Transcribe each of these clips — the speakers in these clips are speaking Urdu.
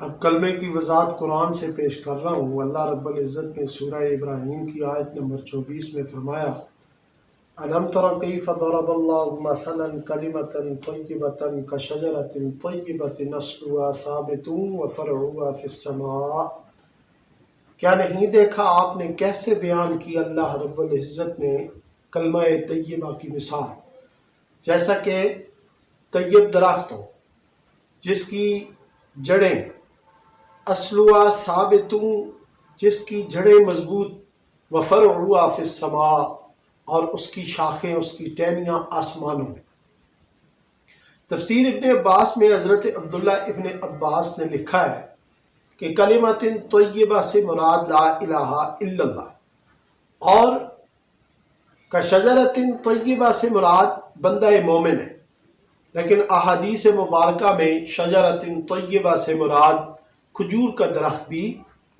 اب کلمے کی وضاحت قرآن سے پیش کر رہا ہوں۔ اللہ رب العزت نے سورہ ابراہیم کی آیت نمبر 24 میں فرمایا أَلَمْ تَرَ كَيْفَ ضَرَبَ اللَّهُ مَثَلًا كَلِمَةً طَيِّبَةً كَشَجَرَةٍ طَيِّبَةٍ أَصْلُهَا ثَابِتٌ وَفَرْعُهَا فِي السَّمَاءِ۔ کیا نہیں دیکھا آپ نے کیسے بیان کی اللہ رب العزت نے کلمہ طیبہ کی مثال، جیسا کہ طیب درخت ہو جس کی جڑیں اصلها ثابت، جس کی جڑیں مضبوط، وفرعها فی السماء، اور اس کی شاخیں، اس کی ٹہنیاں آسمانوں میں۔ تفسیر ابن عباس میں حضرت عبداللہ ابن عباس نے لکھا ہے کہ کلمۃ طیبہ سے مراد لا الہ الا اللہ، اور کشجرۃ طیبہ سے مراد بندہ مومن ہے، لیکن احادیث مبارکہ میں شجرۃ طیبہ سے مراد کھجور کا درخت بھی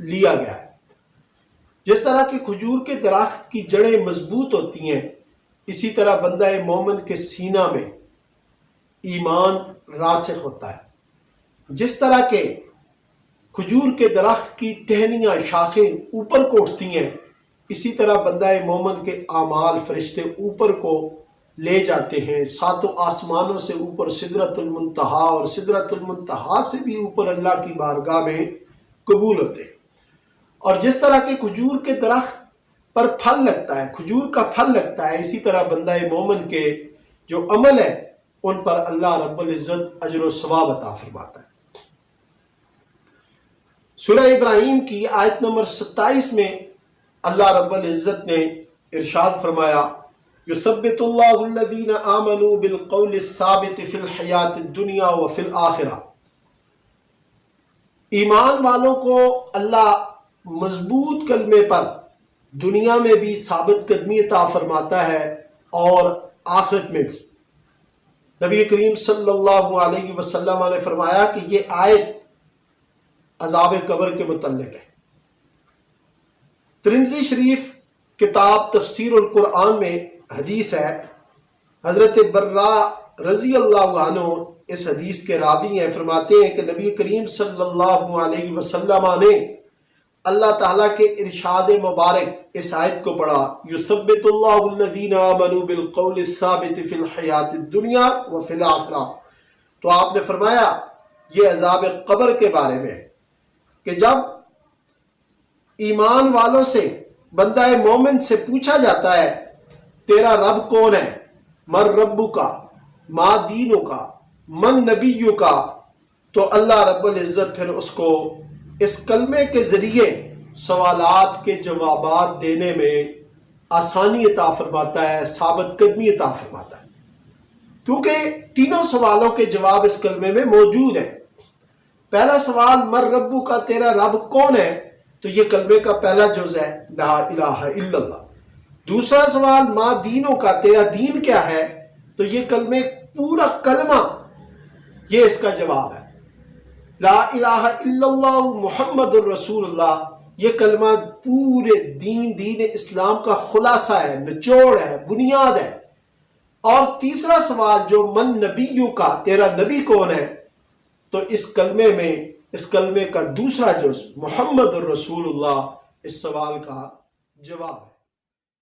لیا گیا ہے۔ جس طرح کہ کھجور کے درخت کی جڑیں مضبوط ہوتی ہیں، اسی طرح بندہ مومن کے سینہ میں ایمان راسخ ہوتا ہے۔ جس طرح کہ کھجور کے درخت کی ٹہنیاں، شاخیں اوپر کو اٹھتی ہیں، اسی طرح بندہ مومن کے اعمال فرشتے اوپر کو لے جاتے ہیں، ساتوں آسمانوں سے اوپر سدرۃ المنتہا، اور سدرۃ المنتہا سے بھی اوپر اللہ کی بارگاہ میں قبول ہوتے ہیں۔ اور جس طرح کہ کھجور کے درخت پر پھل لگتا ہے، کھجور کا پھل لگتا ہے، اسی طرح بندہ مومن کے جو عمل ہے ان پر اللہ رب العزت اجر و ثواب عطا فرماتا ہے۔ سورہ ابراہیم کی آیت نمبر 27 میں اللہ رب العزت نے ارشاد فرمایا یثبت اللہ الذین آمنوا بالقول الثابت فی الحیات الدنیا وفی الآخرہ۔ ایمان والوں کو اللہ مضبوط کلمے پر دنیا میں بھی ثابت قدمی عطا فرماتا ہے اور آخرت میں بھی۔ نبی کریم صلی اللہ علیہ وسلم نے فرمایا کہ یہ آیت عذاب قبر کے متعلق ہے۔ ترمذی شریف کتاب تفسیر القرآن میں حدیث ہے، حضرت برا رضی اللہ عنہ اس حدیث کے راوی ہیں، فرماتے ہیں کہ نبی کریم صلی اللہ علیہ وسلم نے اللہ تعالیٰ کے ارشاد مبارک اس آیت کو پڑھا یثبت اللہ الذین آمنوا بالقول الثابت فی الحیات الدنیا وفی الآخرہ۔ تو آپ نے فرمایا یہ عذاب قبر کے بارے میں ہے کہ جب ایمان والوں سے، بندہ مومن سے پوچھا جاتا ہے تیرا رب کون ہے، من ربک ما دینک من نبیک، تو اللہ رب العزت پھر اس کو اس کلمے کے ذریعے سوالات کے جوابات دینے میں آسانی عطا فرماتا ہے، ثابت قدمی عطا فرماتا ہے، کیونکہ تینوں سوالوں کے جواب اس کلمے میں موجود ہیں۔ پہلا سوال من ربک کا، تیرا رب کون ہے، تو یہ کلمے کا پہلا جز ہے لا الہ الا اللہ۔ دوسرا سوال ما دینوں کا، تیرا دین کیا ہے، تو یہ کلمے پورا کلمہ یہ اس کا جواب ہے۔ لا الہ الا اللہ محمد الرسول اللہ، یہ کلمہ پورے دین اسلام کا خلاصہ ہے، نچوڑ ہے، بنیاد ہے۔ اور تیسرا سوال جو من نبیوں کا، تیرا نبی کون ہے، تو اس کلمے میں، اس کلمے کا دوسرا جز محمد الرسول اللہ اس سوال کا جواب ہے۔